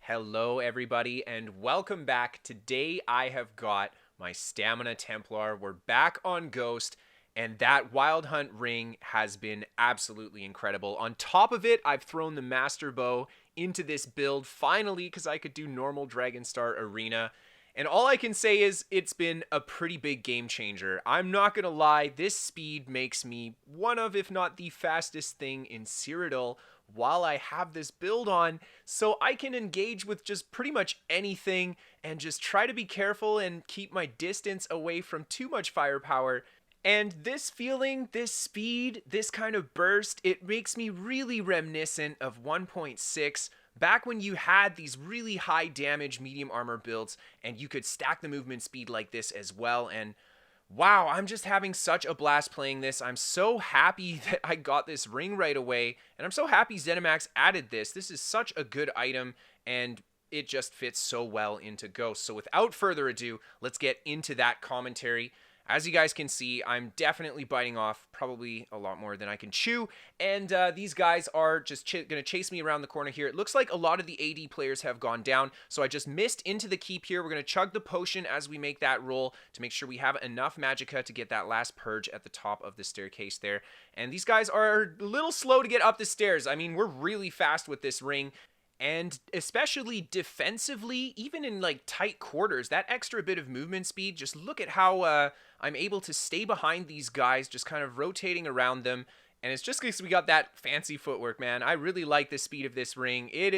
Hello, everybody, and welcome back. Today I have got my Stamina Templar. We're back on Ghost, and that Wild Hunt ring has been absolutely incredible. On top of it, I've thrown the Master Bow into this build finally because I could do normal Dragonstar Arena. And all I can say is it's been a pretty big game changer. I'm not going to lie, this speed makes me one of, if not the fastest thing in Cyrodiil while I have this build on, so I can engage with just pretty much anything and just try to be careful and keep my distance away from too much firepower. And this feeling, this speed, this kind of burst, it makes me really reminiscent of 1.6, back when you had these really high damage medium armor builds and you could stack the movement speed like this as well. And wow, I'm just having such a blast playing this. I'm so happy that I got this ring right away, and I'm so happy ZeniMax added this. This is such a good item, and it just fits so well into Ghost. So without further ado, let's get into that commentary. As you guys can see, I'm definitely biting off probably a lot more than I can chew, and these guys are just going to chase me around the corner here. It looks like a lot of the AD players have gone down, so I just missed into the keep here. We're going to chug the potion as we make that roll to make sure we have enough magicka to get that last purge at the top of the staircase there. And these guys are a little slow to get up the stairs. I mean, we're really fast with this ring. And especially defensively, even in like tight quarters, that extra bit of movement speed, just look at how I'm able to stay behind these guys, just kind of rotating around them. And it's just because we got that fancy footwork, man. I really like the speed of this ring. It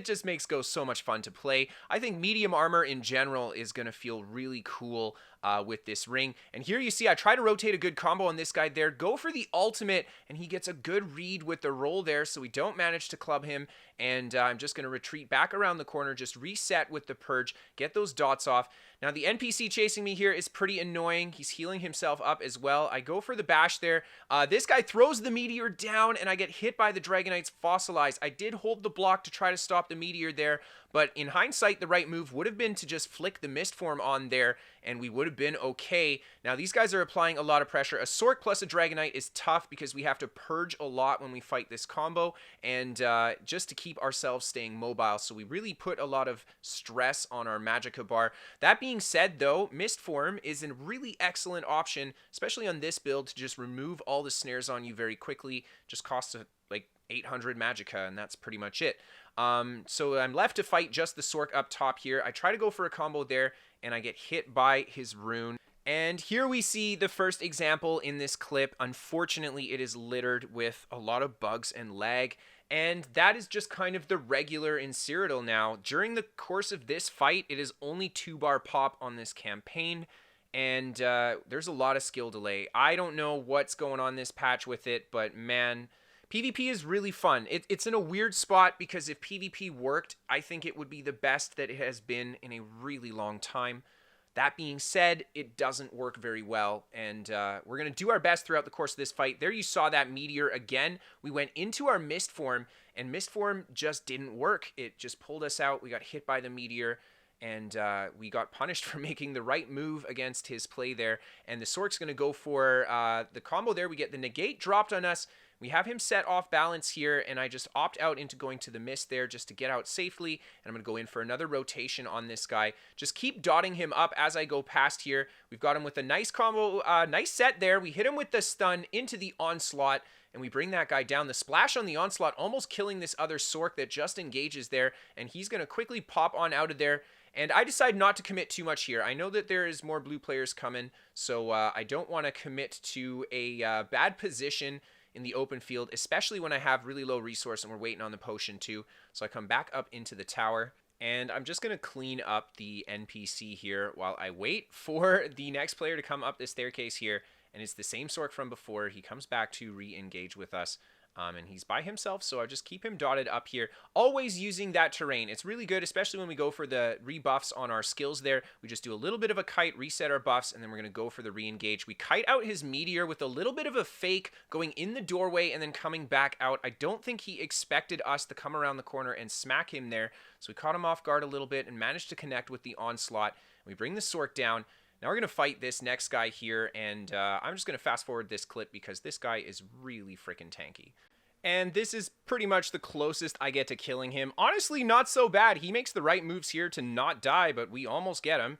just makes Ghost so much fun to play. I think medium armor in general is going to feel really cool with this ring. And here you see I try to rotate a good combo on this guy there. Go for the ultimate, and he gets a good read with the roll there, so we don't manage to club him. And I'm just going to retreat back around the corner, just reset with the purge, get those dots off. Now, the NPC chasing me here is pretty annoying. He's healing himself up as well. I go for the bash there. This guy throws the meteor down, and I get hit by the Dragonite's Fossilized. I did hold the block to try to stop the meteor there, but in hindsight, the right move would have been to just flick the mist form on there, and we would have been okay. Now, these guys are applying a lot of pressure. A Sork plus a Dragonite is tough because we have to purge a lot when we fight this combo, and just to keep ourselves staying mobile, so we really put a lot of stress on our magicka bar. That being said, though, mist form is a really excellent option, especially on this build, to just remove all the snares on you very quickly. Just costs like 800 magicka, and that's pretty much it. So I'm left to fight just the Sork up top here. I try to go for a combo there, and I get hit by his rune. And here we see the first example in this clip. Unfortunately, it is littered with a lot of bugs and lag, and that is just kind of the regular in Cyrodiil now. During the course of this fight, it is only 2-bar pop on this campaign, and there's a lot of skill delay. I don't know what's going on this patch with it, but man, PvP is really fun. It's in a weird spot because if PvP worked, I think it would be the best that it has been in a really long time. That being said, it doesn't work very well, and we're going to do our best throughout the course of this fight. There you saw that meteor again. We went into our mist form, and mist form just didn't work. It just pulled us out. We got hit by the meteor, and we got punished for making the right move against his play there. And the Sork's going to go for the combo there. We get the negate dropped on us. We have him set off balance here, and I just opt out into going to the mist there just to get out safely, and I'm going to go in for another rotation on this guy. Just keep dotting him up as I go past here. We've got him with a nice combo, nice set there. We hit him with the stun into the onslaught, and we bring that guy down. The splash on the onslaught almost killing this other Sork that just engages there, and he's going to quickly pop on out of there. And I decide not to commit too much here. I know that there is more blue players coming, so I don't want to commit to a bad position in the open field, especially when I have really low resource and we're waiting on the potion too. So I come back up into the tower, and I'm just going to clean up the NPC here while I wait for the next player to come up the staircase here. And it's the same Sork from before. He comes back to re-engage with us. And he's by himself, so I just keep him dotted up here, always using that terrain. It's really good, especially when we go for the rebuffs on our skills there. We just do a little bit of a kite, reset our buffs, and then we're going to go for the re-engage. We kite out his meteor with a little bit of a fake, going in the doorway and then coming back out. I don't think he expected us to come around the corner and smack him there, so we caught him off guard a little bit and managed to connect with the onslaught. We bring the Sork down. Now we're going to fight this next guy here, and I'm just going to fast forward this clip because this guy is really freaking tanky. And this is pretty much the closest I get to killing him. Honestly, not so bad. He makes the right moves here to not die, but we almost get him.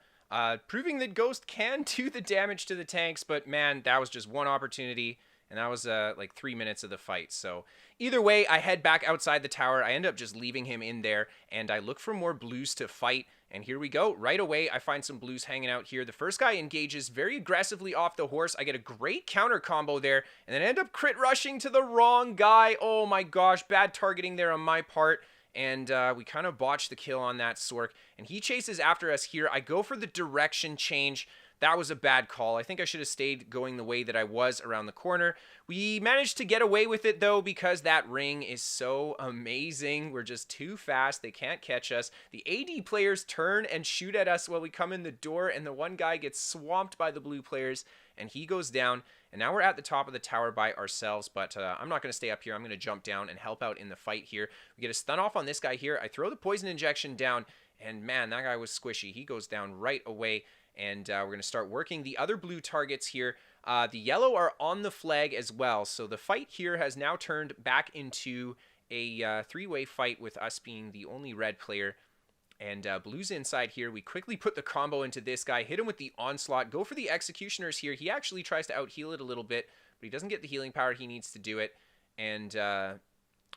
Proving that Ghost can do the damage to the tanks, but man, that was just one opportunity, and that was like 3 minutes of the fight. So either way, I head back outside the tower. I end up just leaving him in there, and I look for more blues to fight. And here we go. Right away, I find some blues hanging out here. The first guy engages very aggressively off the horse. I get a great counter combo there, and then end up crit rushing to the wrong guy. Oh my gosh, bad targeting there on my part. And we kind of botched the kill on that Sork. And he chases after us here. I go for the direction change. That was a bad call. I think I should have stayed going the way that I was around the corner. We managed to get away with it, though, because that ring is so amazing. We're just too fast. They can't catch us. The AD players turn and shoot at us while we come in the door, and the one guy gets swamped by the blue players, and he goes down. And now we're at the top of the tower by ourselves, but I'm not going to stay up here. I'm going to jump down and help out in the fight here. We get a stun off on this guy here. I throw the poison injection down, and man, that guy was squishy. He goes down right away. And we're going to start working the other blue targets here. The yellow are on the flag as well. So the fight here has now turned back into a three-way fight with us being the only red player. And blue's inside here. We quickly put the combo into this guy, hit him with the onslaught, go for the executioners here. He actually tries to out-heal it a little bit, but he doesn't get the healing power he needs to do it. And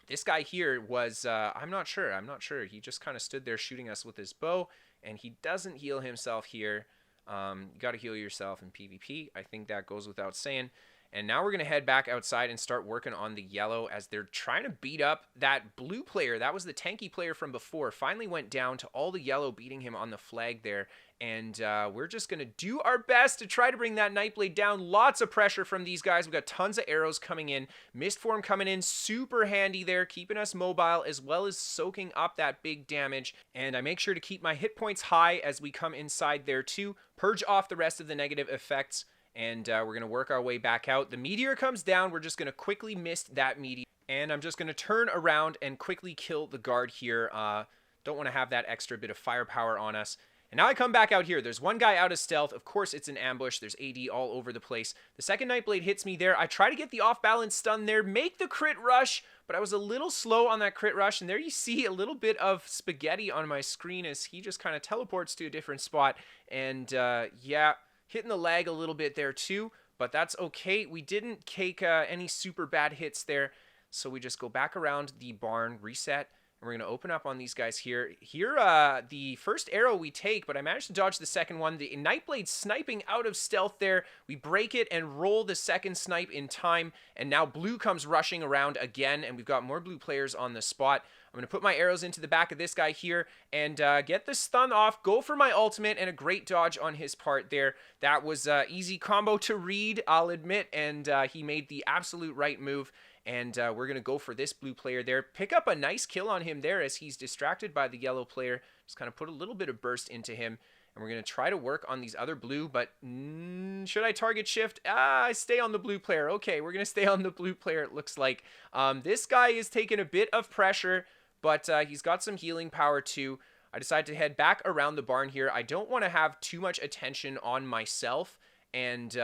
this guy here was, I'm not sure. He just kind of stood there shooting us with his bow, and he doesn't heal himself here. You got to heal yourself in PvP. I think that goes without saying. And now we're going to head back outside and start working on the yellow as they're trying to beat up that blue player. That was the tanky player from before. Finally went down to all the yellow beating him on the flag there. And we're just going to do our best to try to bring that Nightblade down. Lots of pressure from these guys. We've got tons of arrows coming in. Mist form coming in. Super handy there, keeping us mobile as well as soaking up that big damage. And I make sure to keep my hit points high as we come inside there too. Purge off the rest of the negative effects. And we're going to work our way back out. The meteor comes down. We're just going to quickly mist that meteor. And I'm just going to turn around and quickly kill the guard here. Don't want to have that extra bit of firepower on us. And now I come back out here. There's one guy out of stealth. Of course, it's an ambush. There's AD all over the place. The second Nightblade hits me there. I try to get the off-balance stun there, make the crit rush, but I was a little slow on that crit rush. And there you see a little bit of spaghetti on my screen as he just kind of teleports to a different spot. And yeah, hitting the lag a little bit there too, but that's okay. We didn't take any super bad hits there, so we just go back around the barn, reset, and we're going to open up on these guys here. Here, the first arrow we take, but I managed to dodge the second one. The Nightblade sniping out of stealth there. We break it and roll the second snipe in time, and now blue comes rushing around again, and we've got more blue players on the spot. I'm going to put my arrows into the back of this guy here and get the stun off, go for my ultimate, and a great dodge on his part there. That was easy combo to read, I'll admit, and he made the absolute right move. And we're going to go for this blue player there. Pick up a nice kill on him there as he's distracted by the yellow player. Just kind of put a little bit of burst into him. And we're going to try to work on these other blue, but should I target shift? I stay on the blue player. Okay, we're going to stay on the blue player, it looks like. This guy is taking a bit of pressure, but he's got some healing power too. I decided to head back around the barn here. I don't want to have too much attention on myself, and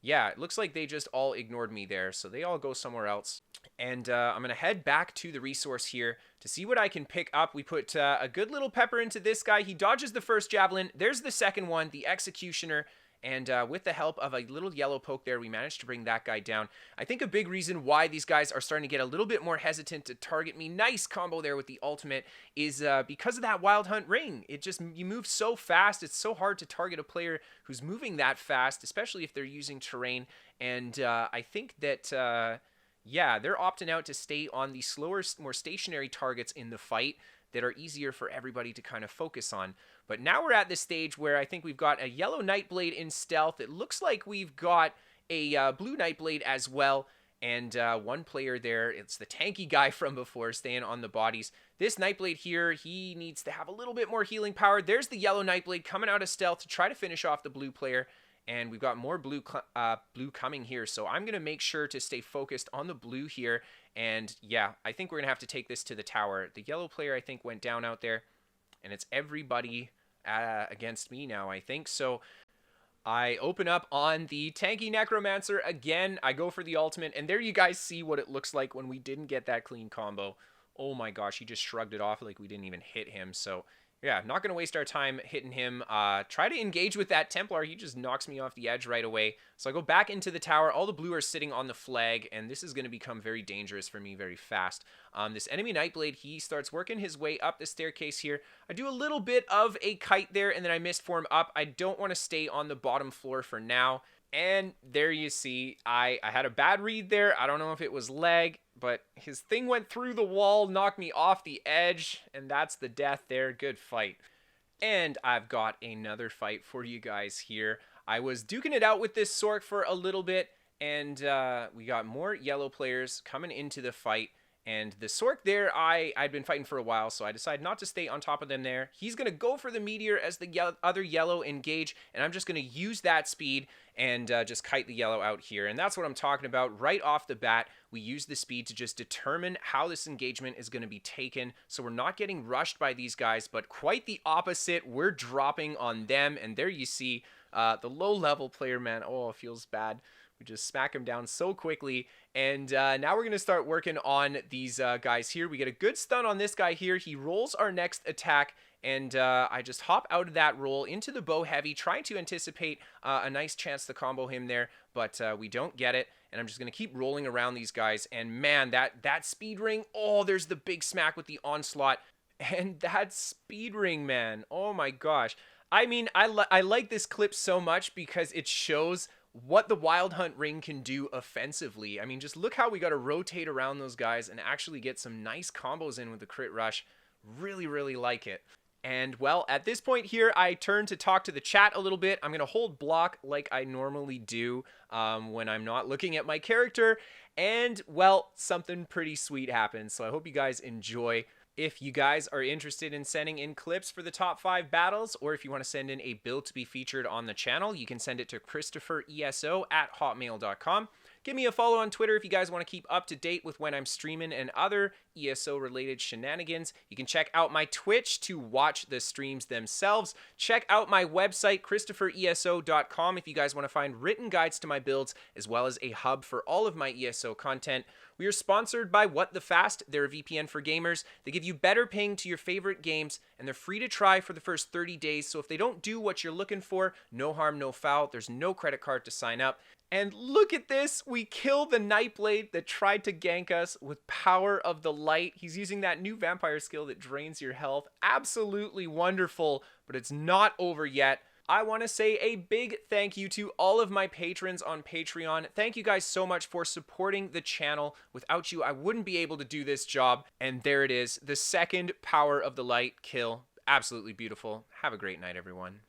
yeah, it looks like they just all ignored me there, so they all go somewhere else. And I'm going to head back to the resource here to see what I can pick up. We put a good little pepper into this guy. He dodges the first javelin. There's the second one, the executioner. And with the help of a little yellow poke there, we managed to bring that guy down. I think a big reason why these guys are starting to get a little bit more hesitant to target me, nice combo there with the ultimate, is because of that Wild Hunt ring. It just, you move so fast, it's so hard to target a player who's moving that fast, especially if they're using terrain. And I think that, yeah, they're opting out to stay on the slower, more stationary targets in the fight that are easier for everybody to kind of focus on. But now we're at this stage where I think we've got a yellow Nightblade in stealth. It looks like we've got a blue Nightblade as well. And one player there, it's the tanky guy from before, staying on the bodies. This Nightblade here, he needs to have a little bit more healing power. There's the yellow Nightblade coming out of stealth to try to finish off the blue player. And we've got more blue coming here. So I'm going to make sure to stay focused on the blue here. And yeah, I think we're going to have to take this to the tower. The yellow player, I think, went down out there. And it's everybody against me now, I think. So I open up on the Tanky Necromancer again. I go for the ultimate, and there you guys see what it looks like when we didn't get that clean combo. Oh my gosh, he just shrugged it off like we didn't even hit him. So yeah, not going to waste our time hitting him. Try to engage with that Templar. He just knocks me off the edge right away. So I go back into the tower. All the blue are sitting on the flag, and this is going to become very dangerous for me very fast. This enemy Nightblade, he starts working his way up the staircase here. I do a little bit of a kite there, and then I misform up. I don't want to stay on the bottom floor for now. And there you see, I had a bad read there. I don't know if it was lag, but his thing went through the wall, knocked me off the edge, and that's the death there. Good fight. And I've got another fight for you guys here. I was duking it out with this Sork for a little bit, and we got more yellow players coming into the fight. And the Sork there, I'd been fighting for a while, so I decided not to stay on top of them there. He's going to go for the meteor as the other yellow engage, and I'm just going to use that speed and just kite the yellow out here. And that's what I'm talking about. Right off the bat, we use the speed to just determine how this engagement is going to be taken. So we're not getting rushed by these guys, but quite the opposite. We're dropping on them, and there you see the low-level player, man. Oh, it feels bad. We just smack him down so quickly. And now we're going to start working on these guys here. We get a good stun on this guy here. He rolls our next attack, and I just hop out of that roll into the bow heavy, trying to anticipate a nice chance to combo him there, but we don't get it. And I'm just going to keep rolling around these guys. And man, that speed ring, oh, there's the big smack with the onslaught. And that speed ring, man, oh my gosh. I mean, I like this clip so much because it shows what the Wild Hunt ring can do offensively. I mean, just look how we got to rotate around those guys and actually get some nice combos in with the crit rush. Really, really like it. And, well, at this point here, I turn to talk to the chat a little bit. I'm going to hold block like I normally do when I'm not looking at my character. And, well, something pretty sweet happens. So I hope you guys enjoy. If you guys are interested in sending in clips for the top 5 battles, or if you want to send in a build to be featured on the channel, you can send it to KristoferESO@hotmail.com. Give me a follow on Twitter if you guys want to keep up to date with when I'm streaming and other ESO-related shenanigans. You can check out my Twitch to watch the streams themselves. Check out my website, KristoferESO.com, if you guys want to find written guides to my builds, as well as a hub for all of my ESO content. We are sponsored by What the Fast. They're a VPN for gamers. They give you better ping to your favorite games, and they're free to try for the first 30 days. So if they don't do what you're looking for, no harm, no foul. There's no credit card to sign up. And look at this. We kill the Nightblade that tried to gank us with Power of the Light. He's using that new vampire skill that drains your health. Absolutely wonderful, but it's not over yet. I want to say a big thank you to all of my patrons on Patreon. Thank you guys so much for supporting the channel. Without you, I wouldn't be able to do this job. And there it is, the second Power of the Light kill. Absolutely beautiful. Have a great night, everyone.